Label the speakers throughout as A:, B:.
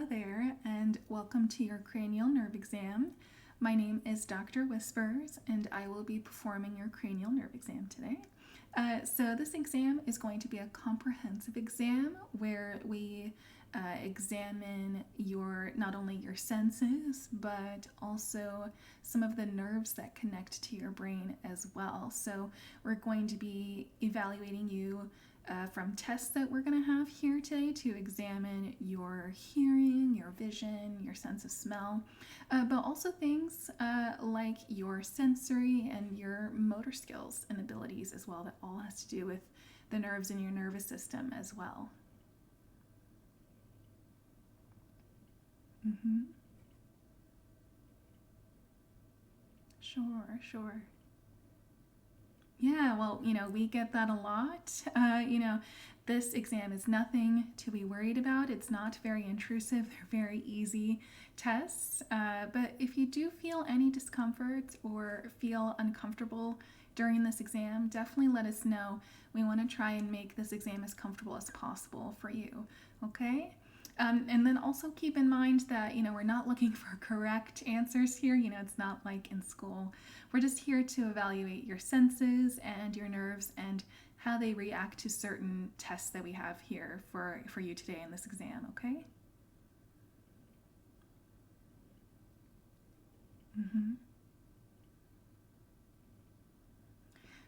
A: there, and welcome to your cranial nerve exam. My name is Dr. Whispers, and I will be performing your cranial nerve exam today. So this exam is going to be a comprehensive exam where we examine not only your senses, but also some of the nerves that connect to your brain as well. So we're going to be evaluating you from tests that we're going to have here today to examine your hearing, your vision, your sense of smell, but also things like your sensory and your motor skills and abilities as well. That all has to do with the nerves in your nervous system as well. Sure. Yeah, well, we get that a lot. This exam is nothing to be worried about. It's not very intrusive. They're very easy tests. But if you do feel any discomfort or feel uncomfortable during this exam, definitely let us know. We want to try and make this exam as comfortable as possible for you, okay? And then also keep in mind that, we're not looking for correct answers here. It's not like in school. We're just here to evaluate your senses and your nerves and how they react to certain tests that we have here for you today in this exam, okay?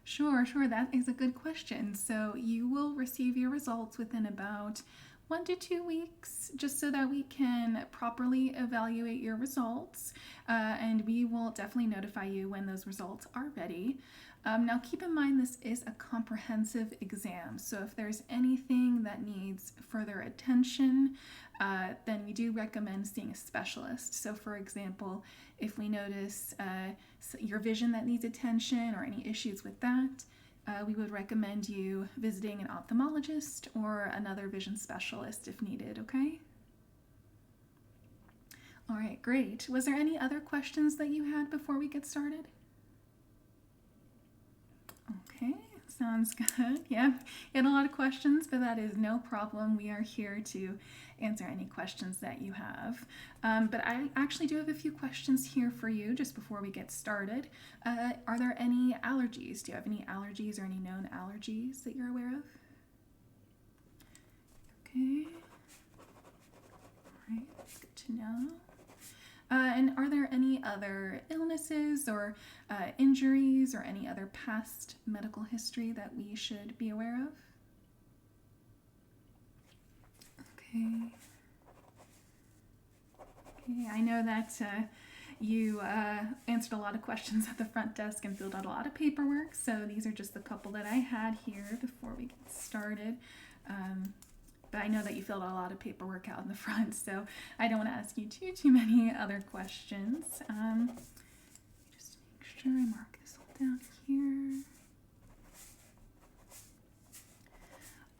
A: Sure. That is a good question. So you will receive your results within about 1 to 2 weeks, just so that we can properly evaluate your results. And we will definitely notify you when those results are ready. Now, keep in mind this is a comprehensive exam, so if there's anything that needs further attention, then we do recommend seeing a specialist. So, for example, if we notice your vision that needs attention or any issues with that, we would recommend you visiting an ophthalmologist or another vision specialist if needed, okay? All right, great. Was there any other questions that you had before we get started? Okay, sounds good. Yeah, you had a lot of questions, but that is no problem. We are here to answer any questions that you have. But I actually do have a few questions here for you just before we get started. Are there any allergies? Do you have any allergies or any known allergies that you're aware of? Okay. All right, good to know. And are there any other illnesses or injuries or any other past medical history that we should be aware of? Okay, I know that you answered a lot of questions at the front desk and filled out a lot of paperwork, so these are just the couple that I had here before we get started. But I know that you filled out a lot of paperwork out in the front, so I don't want to ask you too many other questions. Just make sure I mark this all down here.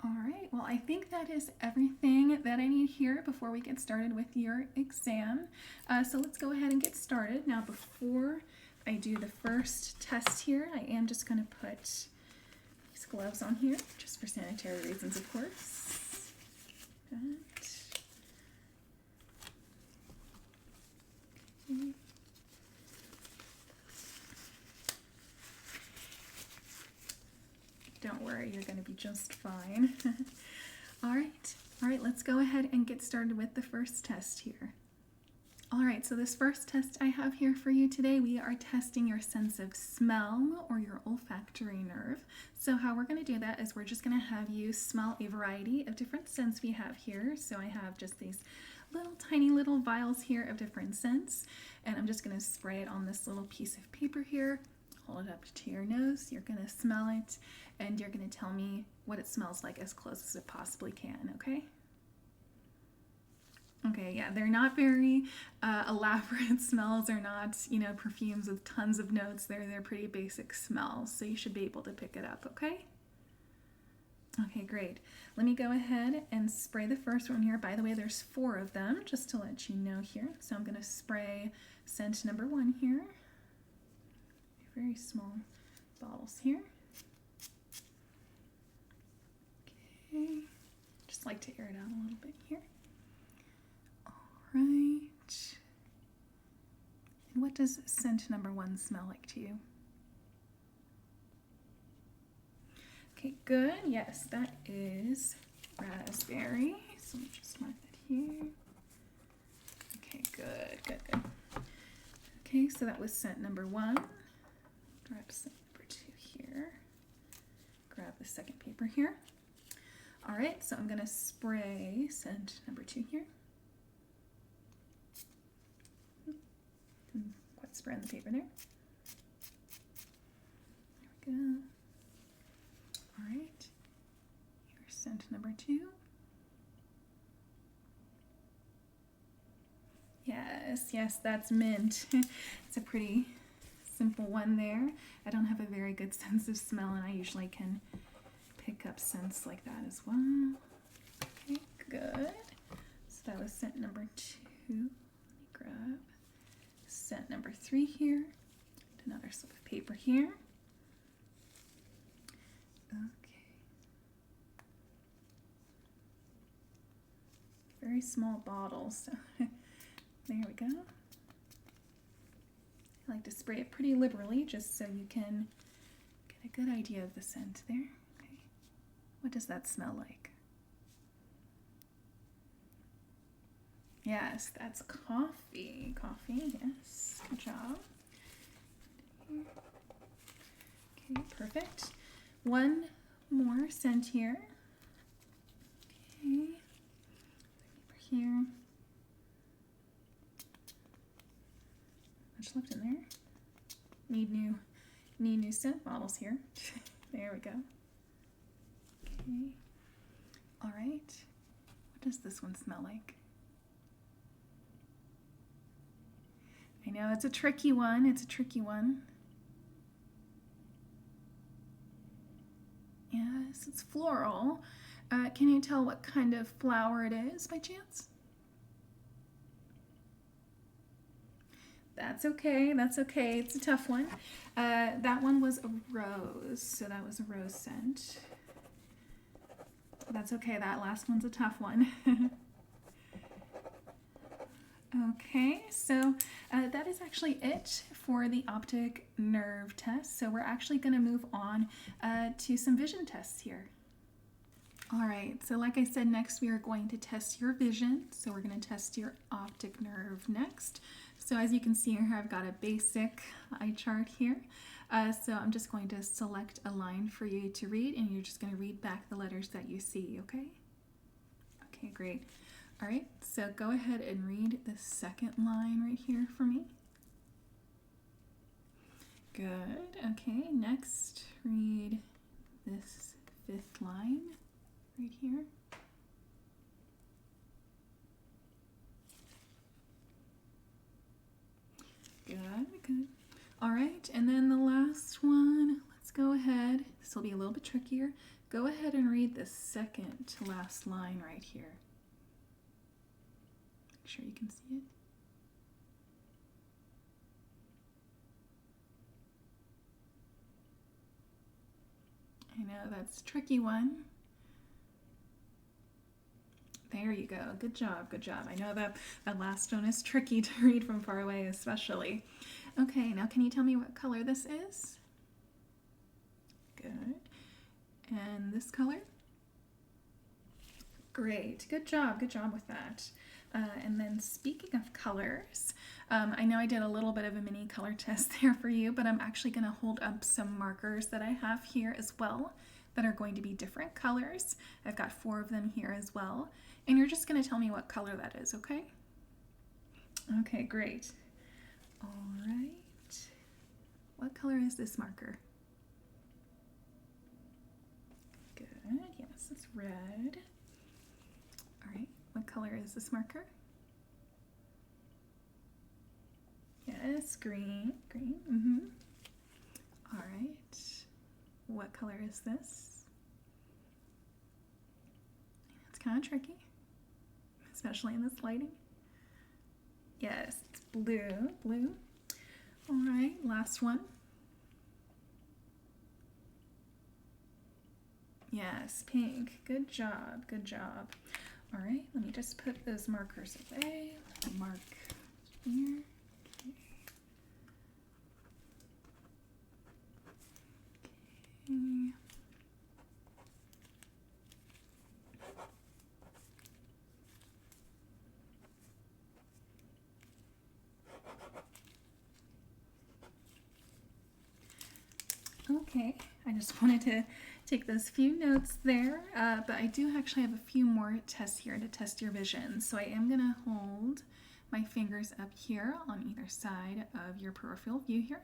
A: All right, well, I think that is everything that I need here before we get started with your exam. So let's go ahead and get started. Now, before I do the first test here, I am just going to put these gloves on here, just for sanitary reasons, of course. Okay. Don't worry, you're going to be just fine. All right, let's go ahead and get started with the first test here. All right, so this first test I have here for you today, we are testing your sense of smell or your olfactory nerve. So how we're going to do that is we're just going to have you smell a variety of different scents we have here. So I have just these tiny little vials here of different scents, and I'm just going to spray it on this little piece of paper here. Hold it up to your nose. You're going to smell it, and you're going to tell me what it smells like as close as it possibly can, okay? Okay, yeah, they're not very elaborate smells. They're not, perfumes with tons of notes. They're pretty basic smells, so you should be able to pick it up, okay? Okay, great. Let me go ahead and spray the first one here. By the way, there's 4 of them, just to let you know here. So I'm going to spray scent number 1 here. Very small bottles here. Okay, just like to air it out a little bit here. what does scent number 1 smell like to you? Okay, good. Yes, that is raspberry. So let me just mark that here. Okay, good, good, good. Okay, so that was scent number 1. Grab scent number 2 here. Grab the second paper here. All right, so I'm going to spray scent number 2 here. Didn't quite spray on the paper there. There we go. All right, here's scent number 2. Yes, yes, that's mint. It's a pretty simple one there. I don't have a very good sense of smell, and I usually can pick up scents like that as well. Okay, good. So that was scent number 2. Let me grab scent number 3 here. Another slip of paper here. Okay. Very small bottles. So there we go. I like to spray it pretty liberally just so you can get a good idea of the scent there. Okay. What does that smell like? Yes, that's coffee. Coffee, yes. Good job. Okay, perfect. One more scent here. Okay. Over here. Much left in there. Need new scent bottles here. There we go. Okay. All right. What does this one smell like? I know it's a tricky one. It's a tricky one. Yes, it's floral. Can you tell what kind of flower it is by chance? That's okay. That's okay. It's a tough one. That one was a rose, so that was a rose scent. That's okay. That last one's a tough one. Okay, so that is actually it for the optic nerve test. So we're actually going to move on to some vision tests here. All right, so like I said, next we are going to test your vision. So we're going to test your optic nerve next. So as you can see here, I've got a basic eye chart here. So I'm just going to select a line for you to read, and you're just going to read back the letters that you see, okay? Okay, great. All right, so go ahead and read the second line right here for me. Good. Okay, next read this 5th line right here. Good, good. All right, and then the last one, let's go ahead. This will be a little bit trickier. Go ahead and read the second to last line right here. Make sure you can see it. I know, that's a tricky one. There you go. Good job, good job. I know that last one is tricky to read from far away especially. Okay, now can you tell me what color this is? Good. And this color? Great. Good job with that. And then speaking of colors, I know I did a little bit of a mini color test there for you, but I'm actually going to hold up some markers that I have here as well that are going to be different colors. I've got 4 of them here as well. And you're just going to tell me what color that is, okay? Okay, great. All right. What color is this marker? Good. Yes, it's red. All right. What color is this marker? Yes, green. Green. Mm-hmm. All right. What color is this? It's kind of tricky, especially in this lighting. Yes, it's blue. Blue. All right. Last one. Yes, pink. Good job. Good job. All right, let me just put those markers away. Mark here. Okay. Okay. Okay, I just wanted to take those few notes there, but I do actually have a few more tests here to test your vision. So I am going to hold my fingers up here on either side of your peripheral view here,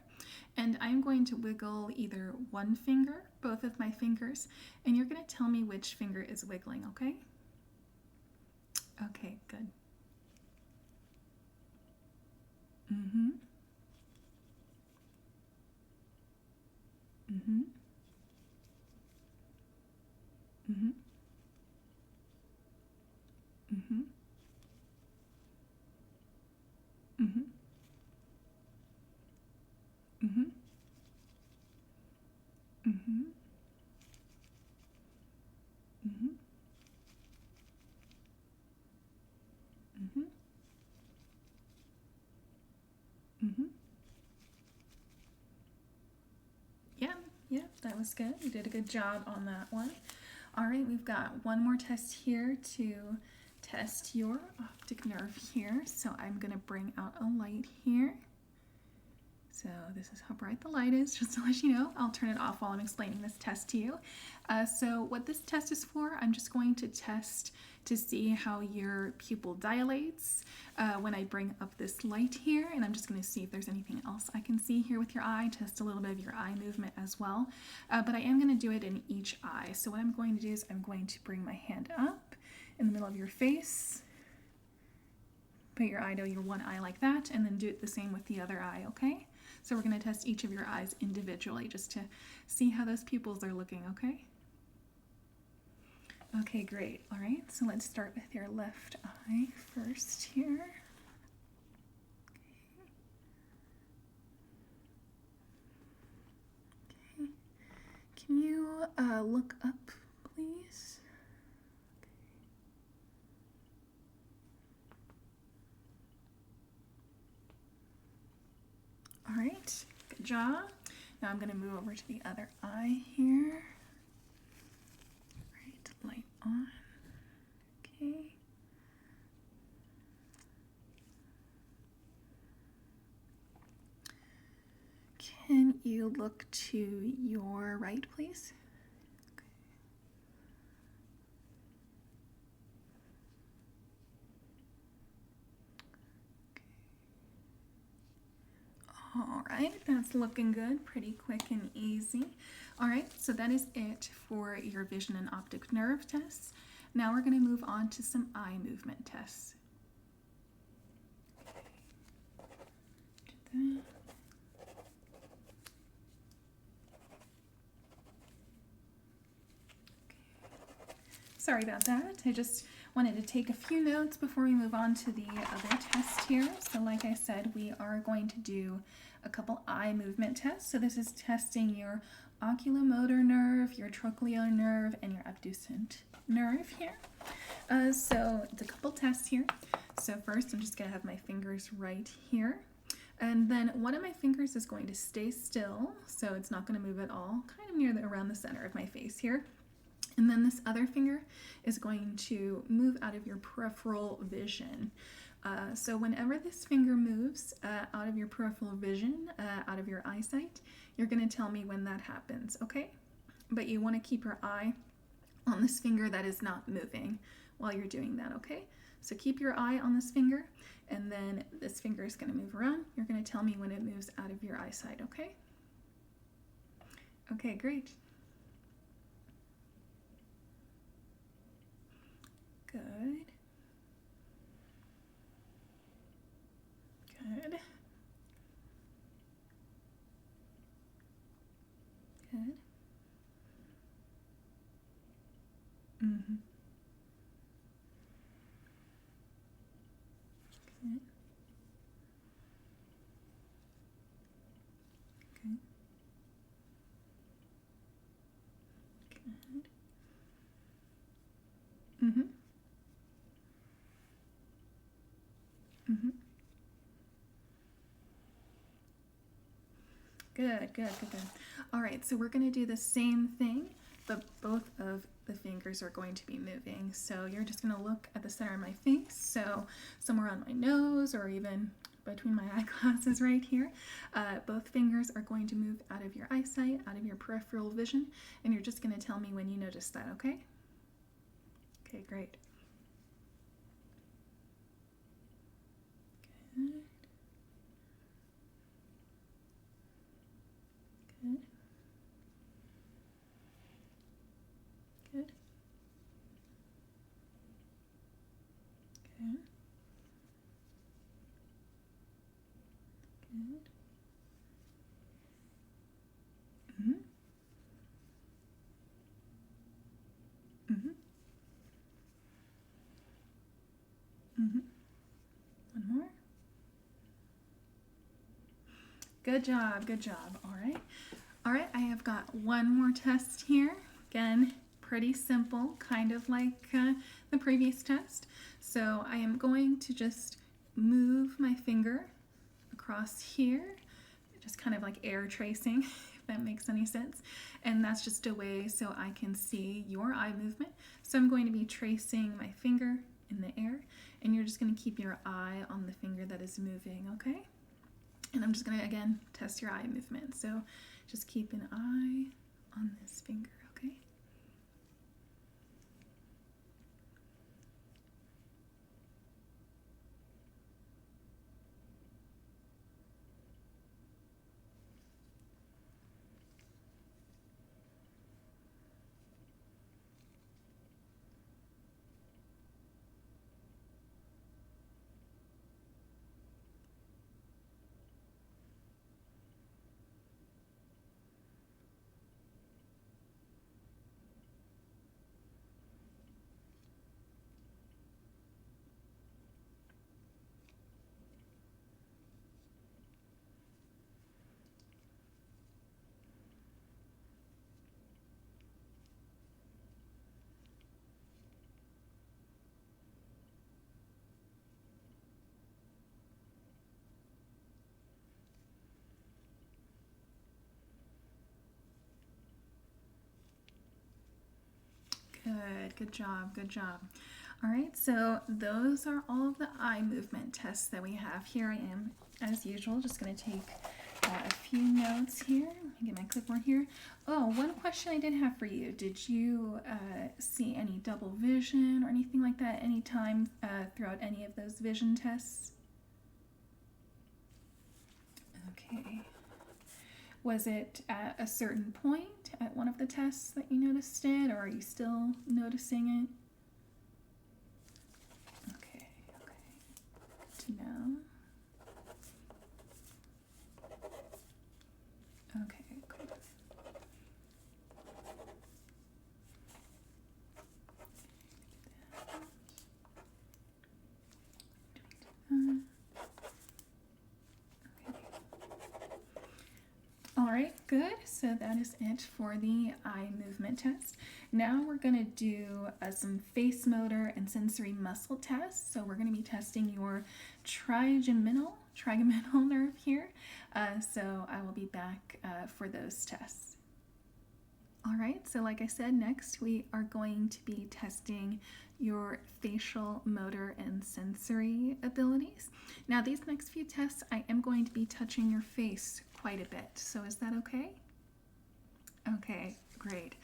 A: and I'm going to wiggle either one finger, both of my fingers, and you're going to tell me which finger is wiggling, okay? Okay, good. Mm-hmm. Mm-hmm. Mm-hmm. Mm-hmm. Mm-hmm. Mm-hmm. Mm-hmm. Mm-hmm. Mm-hmm. Mm-hmm. Yeah, yeah, that was good. You did a good job on that one. All right, we've got one more test here to test your optic nerve here. So I'm gonna bring out a light here. So this is how bright the light is, just to let you know. I'll turn it off while I'm explaining this test to you. So what this test is for, I'm just going to test to see how your pupil dilates when I bring up this light here, and I'm just going to see if there's anything else I can see here with your eye, test a little bit of your eye movement as well. But I am going to do it in each eye. So what I'm going to do is I'm going to bring my hand up in the middle of your face, put your eye to your one eye like that, and then do it the same with the other eye, okay? So we're going to test each of your eyes individually just to see how those pupils are looking, okay? Okay, great. All right, so let's start with your left eye first here. Okay. Can you look up, please? All right, good job. Now I'm going to move over to the other eye here. Right, light on. Okay. Can you look to your right, please? All right, that's looking good, pretty quick and easy. All right, so that is it for your vision and optic nerve tests. Now we're going to move on to some eye movement tests. Okay. Sorry about that. I just wanted to take a few notes before we move on to the other test here. So like I said, we are going to do a couple eye movement tests. So this is testing your oculomotor nerve, your trochlear nerve, and your abducent nerve here. So it's a couple tests here. So first I'm just going to have my fingers right here. And then one of my fingers is going to stay still, so it's not going to move at all, kind of near around the center of my face here. And then this other finger is going to move out of your peripheral vision. So whenever this finger moves out of your peripheral vision, out of your eyesight, you're going to tell me when that happens, okay? But you want to keep your eye on this finger that is not moving while you're doing that, okay? So keep your eye on this finger, and then this finger is going to move around. You're going to tell me when it moves out of your eyesight, okay? Okay, great. Good. Good. Good. Mm-hmm. Good. Good. Good. Mm-hmm. Mm-hmm. Good, good, good, good. All right, so we're going to do the same thing, but both of the fingers are going to be moving. So you're just going to look at the center of my face, so somewhere on my nose or even between my eyeglasses right here. Both fingers are going to move out of your eyesight, out of your peripheral vision, and you're just going to tell me when you notice that, okay? Okay, great. Good. Good. Good. Good. Good. Mm-hmm. Mm-hmm. Mm-hmm. One more. Good job, good job. All right. All right, I have got one more test here. Again, pretty simple, kind of like the previous test. So I am going to just move my finger across here, just kind of like air tracing, if that makes any sense. And that's just a way so I can see your eye movement. So I'm going to be tracing my finger in the air, and you're just going to keep your eye on the finger that is moving, okay? And I'm just going to, again, test your eye movement. So just keep an eye on this finger, okay? Good, good job, good job. All right, so those are all of the eye movement tests that we have. Here I am, as usual, just going to take a few notes here. Let me get my clipboard here. Oh, one question I did have for you. Did you see any double vision or anything like that any time throughout any of those vision tests? Okay. Was it at a certain point at one of the tests that you noticed it, or are you still noticing it? Okay, okay. Good to know. Okay, good. All right, good. So that is it for the eye movement test. Now we're going to do some face motor and sensory muscle tests. So we're going to be testing your trigeminal nerve here. So I will be back for those tests. All right, so like I said, next we are going to be testing your facial motor and sensory abilities. Now these next few tests, I am going to be touching your face quite a bit. So is that okay? Okay, great.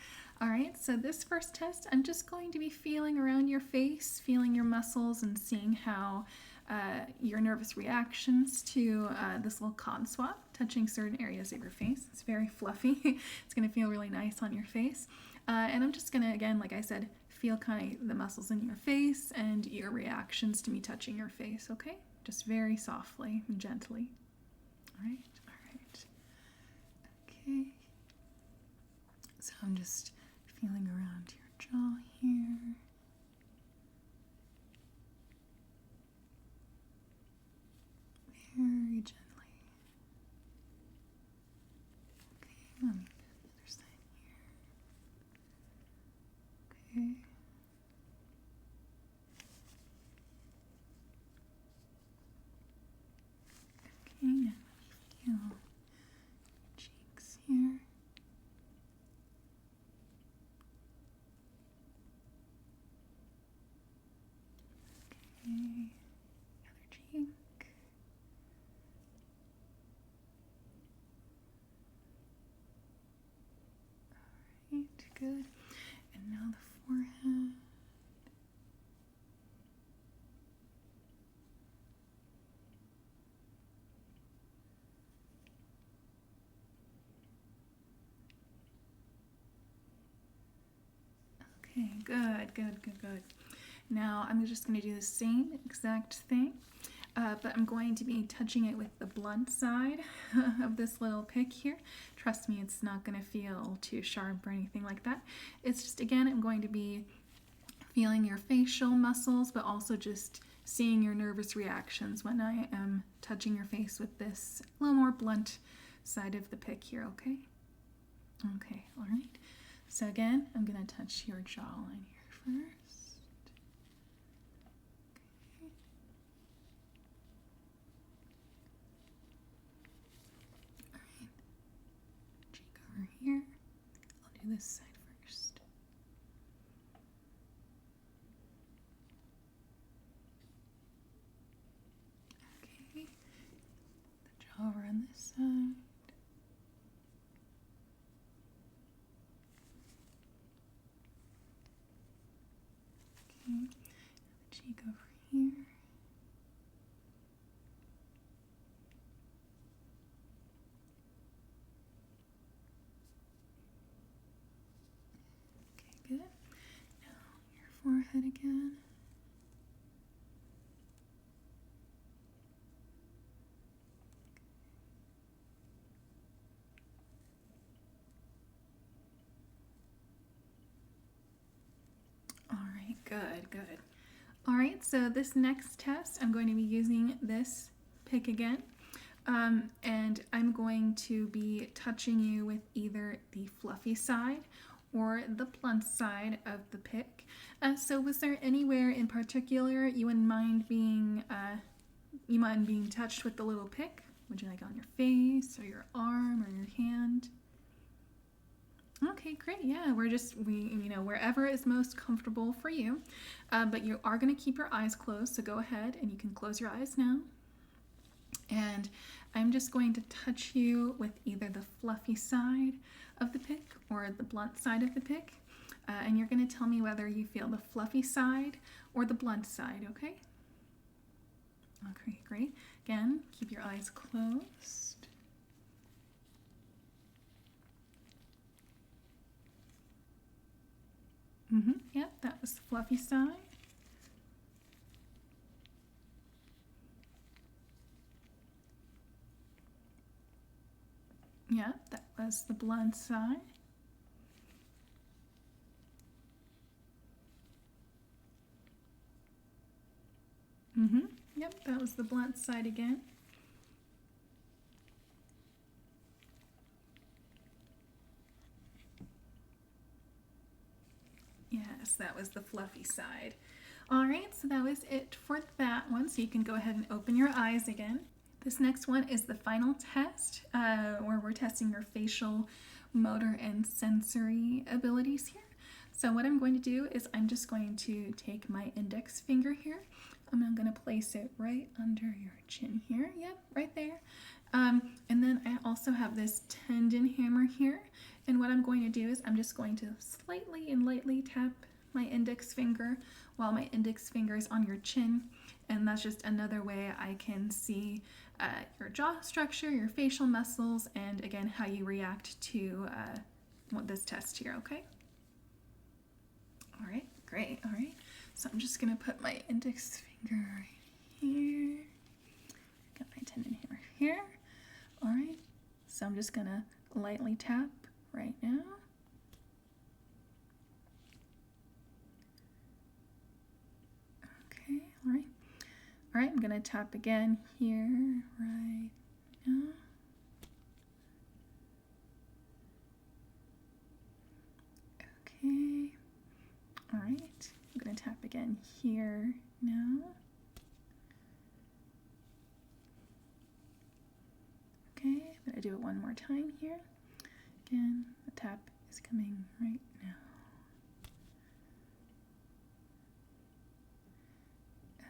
A: All right, so this first test, I'm just going to be feeling around your face, feeling your muscles and seeing how your nervous reactions to this little cotton swab, touching certain areas of your face. It's very fluffy. It's going to feel really nice on your face. And I'm just going to, again, like I said, feel kind of the muscles in your face and your reactions to me touching your face, okay? Just very softly and gently. All right, all right. Okay. So I'm just feeling around your jaw here. Very gently. Okay, let me do the other side here. Okay. Okay, now let me feel your good. And now the forehead. Okay, good, good, good, good. Now I'm just going to do the same exact thing, but I'm going to be touching it with the blunt side of this little pick here. Trust me, it's not going to feel too sharp or anything like that. It's just, again, I'm going to be feeling your facial muscles, but also just seeing your nervous reactions when I am touching your face with this a little more blunt side of the pick here, okay? Okay, all right. So again, I'm going to touch your jawline here first. Okay. All right. Cheek over here. I'll do this side first. Okay. The jaw over on this side. The cheek over here. Okay, good. Now your forehead again. All right, good, good. All right, so this next test, I'm going to be using this pick again. And I'm going to be touching you with either the fluffy side or the blunt side of the pick. So was there anywhere in particular you wouldn't mind being touched with the little pick? Would you like it on your face or your arm or your hand? Okay, great. Yeah, wherever is most comfortable for you. But you are going to keep your eyes closed, so go ahead and you can close your eyes now. And I'm just going to touch you with either the fluffy side of the pick or the blunt side of the pick. And you're going to tell me whether you feel the fluffy side or the blunt side, okay? Okay, great. Again, keep your eyes closed. Yep, that was the fluffy side. Yep, that was the blunt side. Yep, that was the blunt side again. Yes, that was the fluffy side. All right, so that was it for that one. So you can go ahead and open your eyes again. This next one is the final test, where we're testing your facial, motor, and sensory abilities here. So what I'm going to do is I'm just going to take my index finger here. I'm going to place it right under your chin here. Yep, right there. And then I also have this tendon hammer here. And what I'm going to do is I'm just going to slightly and lightly tap my index finger while my index finger is on your chin. And that's just another way I can see your jaw structure, your facial muscles, and again, how you react to this test here, okay? All right, great, all right. So I'm just gonna put my index finger right here. Got my tendon hammer here. All right, so I'm just gonna lightly tap right now. Okay, all right. All right, I'm gonna tap again here right now. Okay, all right. I'm gonna tap again here now. Okay, I'm gonna do it one more time here. Again, the tap is coming right now.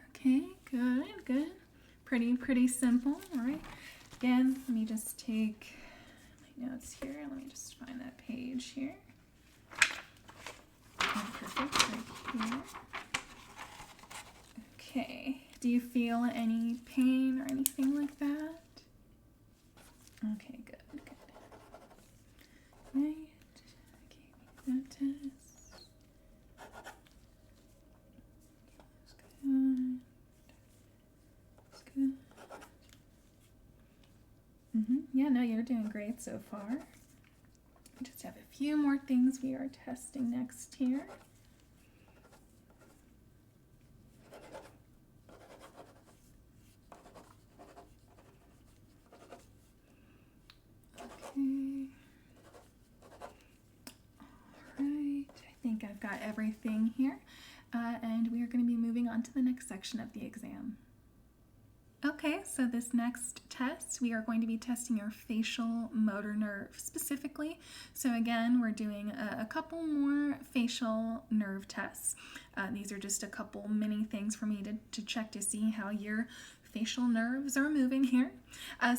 A: Okay, good, good. Pretty simple, all right. Again, let me just take my notes here. Let me just find that page here. Oh, perfect, right here. Okay, do you feel any pain or anything like that? Okay, good, good. Right, okay, make that test. That's good. That's good. Yeah, no, you're doing great so far. We just have a few more things we are testing next here. Okay. All right, I think I've got everything here. And we are going to be moving on to the next section of the exam. Okay, so this next test, we are going to be testing your facial motor nerve specifically. So again, we're doing a couple more facial nerve tests. These are just a couple mini things for me to check to see how your facial nerves are moving here.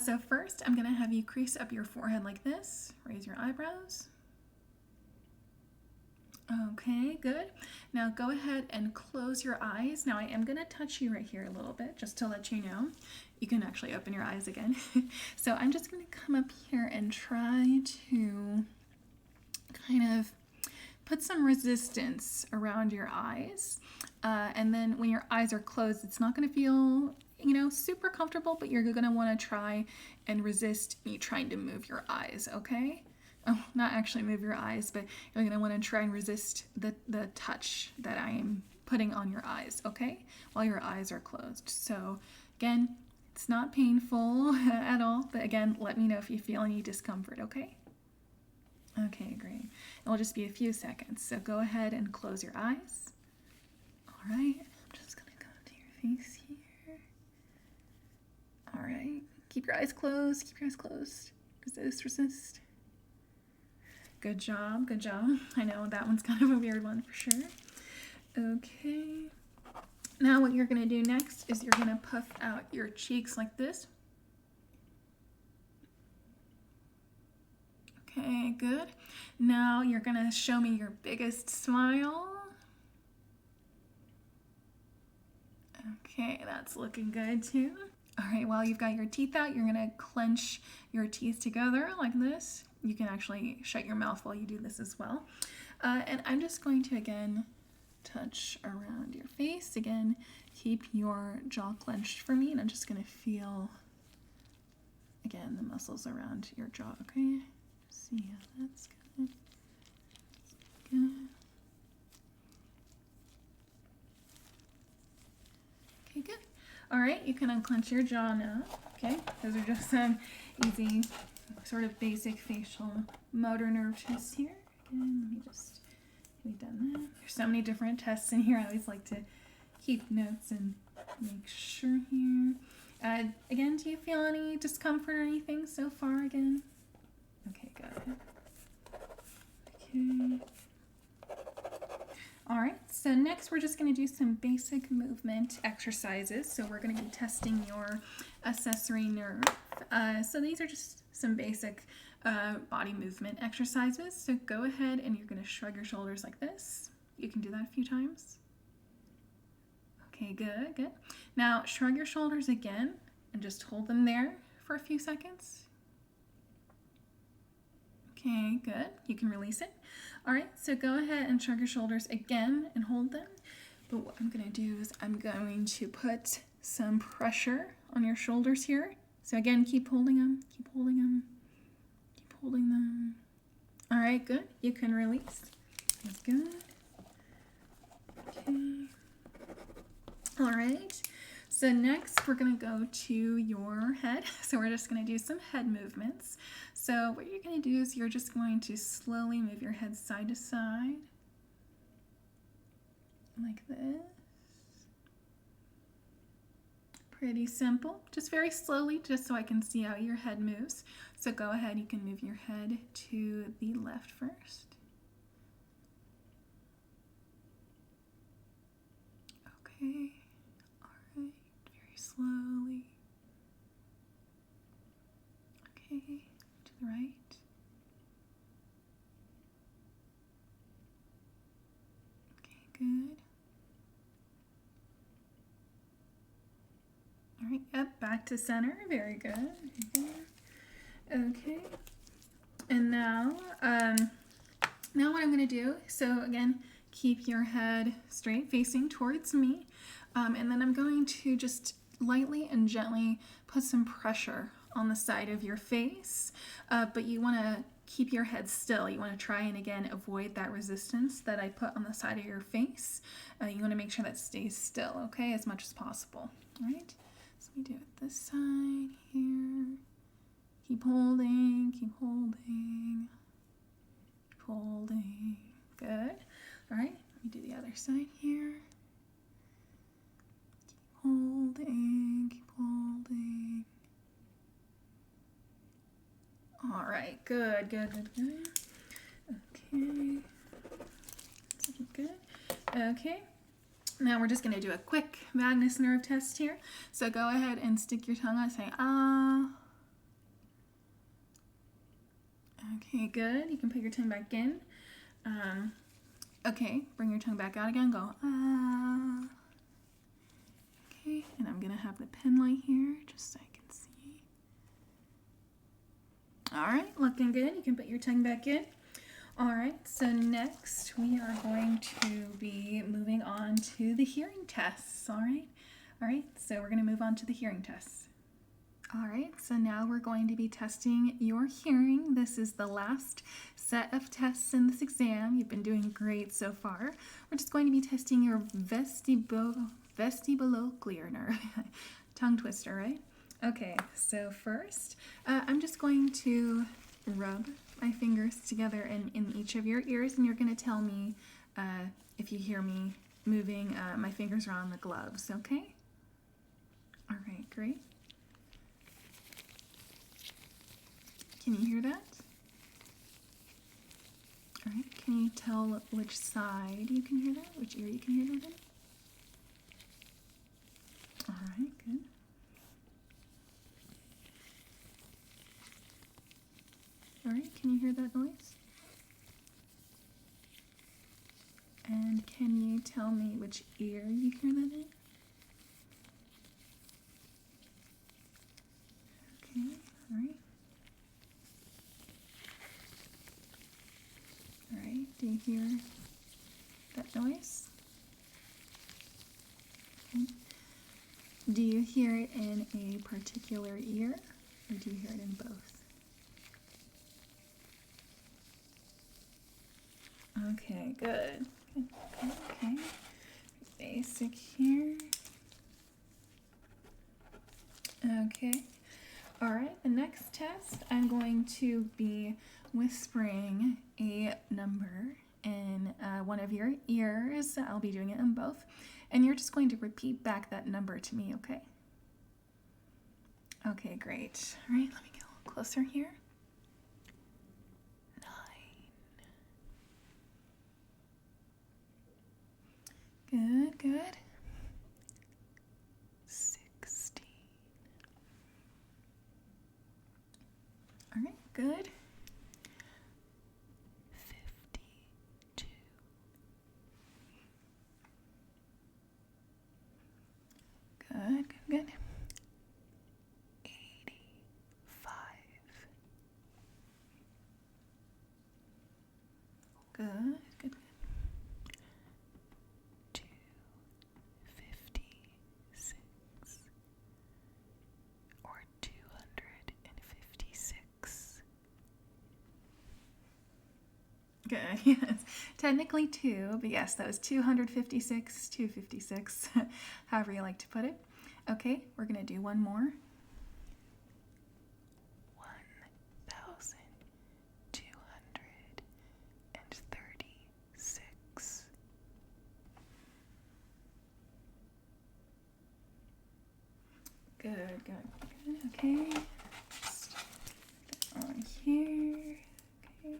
A: So first, I'm going to have you crease up your forehead like this. Raise your eyebrows. Okay, good. Now go ahead and close your eyes. Now I am going to touch you right here a little bit just to let you know. You can actually open your eyes again. So I'm just going to come up here and try to kind of put some resistance around your eyes. And then when your eyes are closed, it's not going to feel, super comfortable, but you're going to want to try and resist me trying to move your eyes, okay? Oh, not actually move your eyes, but you're going to want to try and resist the touch that I am putting on your eyes, okay? While your eyes are closed. So again, it's not painful at all, but again, let me know if you feel any discomfort, okay? Okay, great. It'll just be a few seconds. So go ahead and close your eyes. All right, I'm just going to go to your face here. All right, keep your eyes closed, keep your eyes closed. Resist, resist. Good job, good job. I know that one's kind of a weird one for sure. Okay. Now what you're going to do next is you're going to puff out your cheeks like this. Okay, good. Now you're going to show me your biggest smile. Okay, that's looking good too. All right, while you've got your teeth out, you're going to clench your teeth together like this. You can actually shut your mouth while you do this as well. And I'm just going to, again, touch around your face. Again, keep your jaw clenched for me, and I'm just going to feel, again, the muscles around your jaw, okay? See how that's good. Good. Okay, good. All right, you can unclench your jaw now, okay? Those are just some easy, sort of basic facial motor nerve tests here. Again, let me just, we've done that. There's so many different tests in here. I always like to keep notes and make sure here. Again, do you feel any discomfort or anything so far again? Okay, good. Okay. All right, so next we're just going to do some basic movement exercises. So we're going to be testing your accessory nerve. So these are just some basic body movement exercises. So go ahead and you're going to shrug your shoulders like this. You can do that a few times. Okay, good, good. Now shrug your shoulders again and just hold them there for a few seconds. Okay, good. You can release it. All right, so go ahead and shrug your shoulders again and hold them. But what I'm going to do is I'm going to put some pressure on your shoulders here. So again, keep holding them, keep holding them, keep holding them. All right, good. You can release. That's good. Okay. All right. So next we're going to go to your head. So we're just going to do some head movements. So what you're going to do is you're just going to slowly move your head side to side. Like this. Pretty simple. Just very slowly, just so I can see how your head moves. So go ahead, you can move your head to the left first. Okay. Slowly. Okay, to the right. right, yep, back to center. Very good. Okay. And now what I'm going to do, so again, keep your head straight facing towards me. And then I'm going to just lightly and gently put some pressure on the side of your face. But you want to keep your head still. You want to try and again avoid that resistance that I put on the side of your face. You want to make sure that stays still, okay, as much as possible. All right, so let me do it this side here. Keep holding, keep holding, keep holding. Good. All right, let me do the other side here. Keep holding, keep holding. All right, good, good, good, good. Okay, that's looking good. Okay, now we're just gonna do a quick vagus nerve test here. So go ahead and stick your tongue out, say ah. Okay, good. You can put your tongue back in. Okay, bring your tongue back out again. Go ah. Okay, and I'm gonna have the pen light here just so I can see. All right, looking good. You can put your tongue back in. All right, so next we are going to be moving on to the hearing tests. All right, so we're gonna move on to the hearing tests. All right, so now we're going to be testing your hearing. This is the last set of tests in this exam. You've been doing great so far. We're just going to be testing your vestibulocochlear nerve. Tongue twister, right? Okay, so first, I'm just going to rub my fingers together in each of your ears, and you're going to tell me if you hear me moving my fingers around the gloves, okay? All right, great. Can you hear that? All right, can you tell which side you can hear that? Which ear you can hear that in? All right, good. All right, can you hear that noise? And can you tell me which ear you hear that in? Okay, all right. All right, do you hear that noise? Okay. Do you hear it in a particular ear, or do you hear it in both? Okay, good. Good, good, okay. Basic here. Okay. All right, the next test, I'm going to be whispering a number in one of your ears. I'll be doing it in both. And you're just going to repeat back that number to me, okay? Okay, great. All right, let me get a little closer here. 9. Good, good. 16. All right, good. 52. Good, good, good. 85. Good, good, good. 256 or 256. Good, yes. Technically 2, but yes, that was 256, 256, however you like to put it. Okay, we're going to do one more. 1,236. Good, good, good. Okay. Just on here. Okay.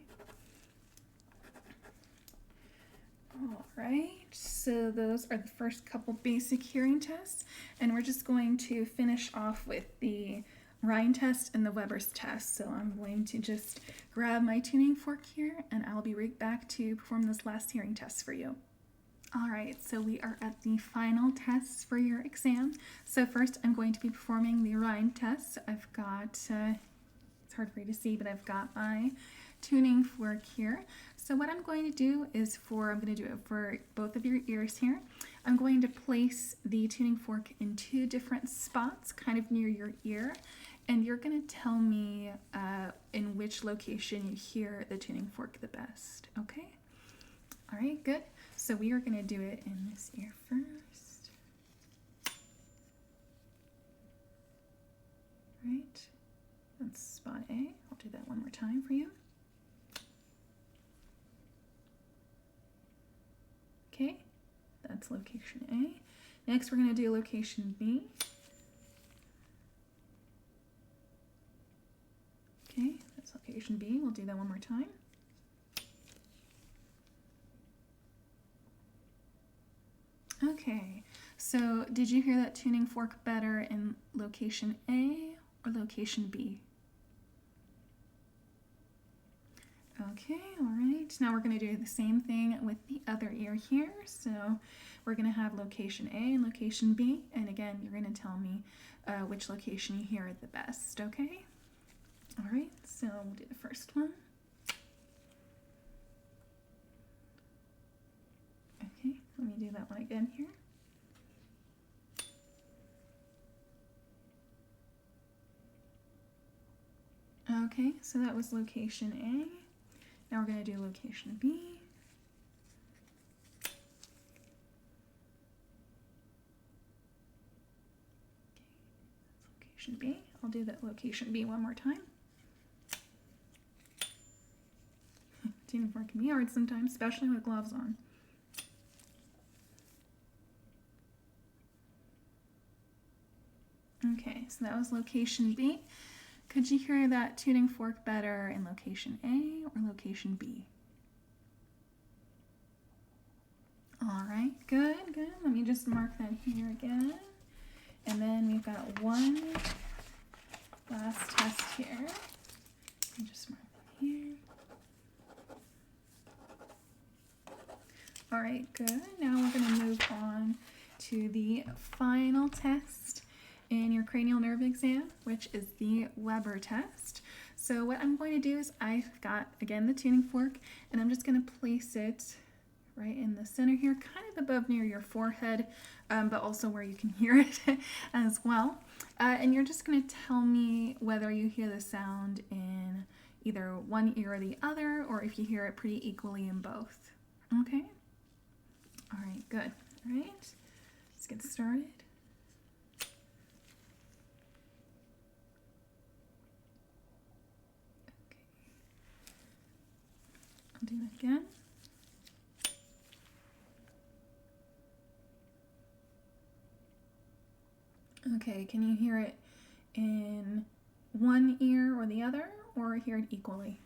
A: All right. So those are the first couple basic hearing tests, and we're just going to finish off with the Rinne test and the Weber's test. So I'm going to just grab my tuning fork here, and I'll be right back to perform this last hearing test for you. All right, so we are at the final tests for your exam. So first I'm going to be performing the Rinne test. So I've got, it's hard for you to see, but I've got my tuning fork here. So what I'm going to do is I'm going to do it for both of your ears here. I'm going to place the tuning fork in two different spots, kind of near your ear, and you're going to tell me in which location you hear the tuning fork the best, okay? All right, good. So we are going to do it in this ear first. Right, that's spot A. I'll do that one more time for you. Okay, that's location A. Next, we're going to do location B. Okay, that's location B. We'll do that one more time. Okay, so did you hear that tuning fork better in location A or location B? Okay, all right. Now we're going to do the same thing with the other ear here. So we're going to have location A and location B. And again, you're going to tell me which location you hear the best, okay? All right, so we'll do the first one. Okay, let me do that one again here. Okay, so that was location A. Now we're going to do location B. Okay, that's location B. I'll do that location B one more time. Tuning fork can be hard sometimes, especially with gloves on. Okay, so that was location B. Could you hear that tuning fork better in location A or location B? All right, good, good. Let me just mark that here again. And then we've got one last test here. Let me just mark that here. All right, good. Now we're going to move on to the final test in your cranial nerve exam, which is the Weber test. So what I'm going to do is I've got, again, the tuning fork, and I'm just going to place it right in the center here, kind of above near your forehead, but also where you can hear it as well. And you're just going to tell me whether you hear the sound in either one ear or the other, or if you hear it pretty equally in both. Okay? All right, good. All right, let's get started. I'll do it again. Okay, can you hear it in one ear or the other, or hear it equally?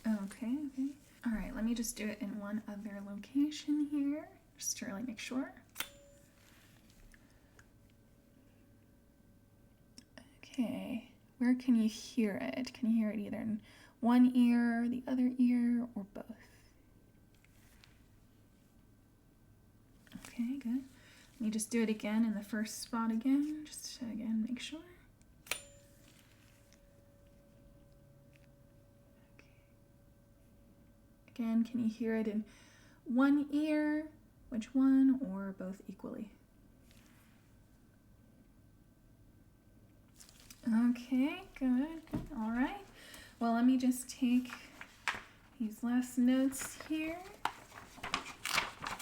A: Okay, okay. All right, let me just do it in one other location here, just to really make sure. Okay, where can you hear it? Can you hear it either in one ear, the other ear, or both? Okay, good. Let me just do it again in the first spot again, just to, again, make sure. Okay. Again, can you hear it in one ear, which one, or both equally? Okay, good, good. All right. Well, let me just take these last notes here,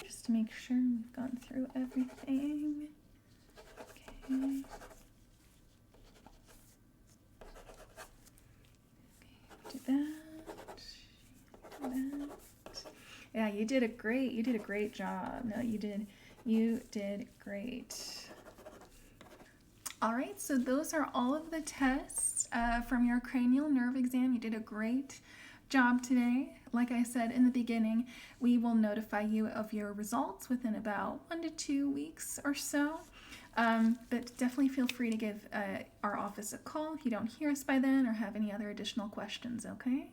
A: just to make sure we've gone through everything. Okay. Okay, do that. Do that. Yeah, you did a great job. No, you did great. All right, so those are all of the tests from your cranial nerve exam. You did a great job today. Like I said in the beginning, we will notify you of your results within about 1 to 2 weeks or so. But definitely feel free to give our office a call if you don't hear us by then or have any other additional questions, okay?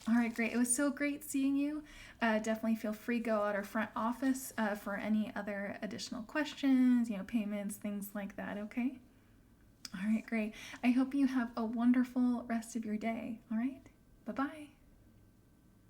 A: All right, great. It was so great seeing you. Definitely feel free to go out our front office for any other additional questions, payments, things like that, okay? All right, great. I hope you have a wonderful rest of your day. All right, bye-bye.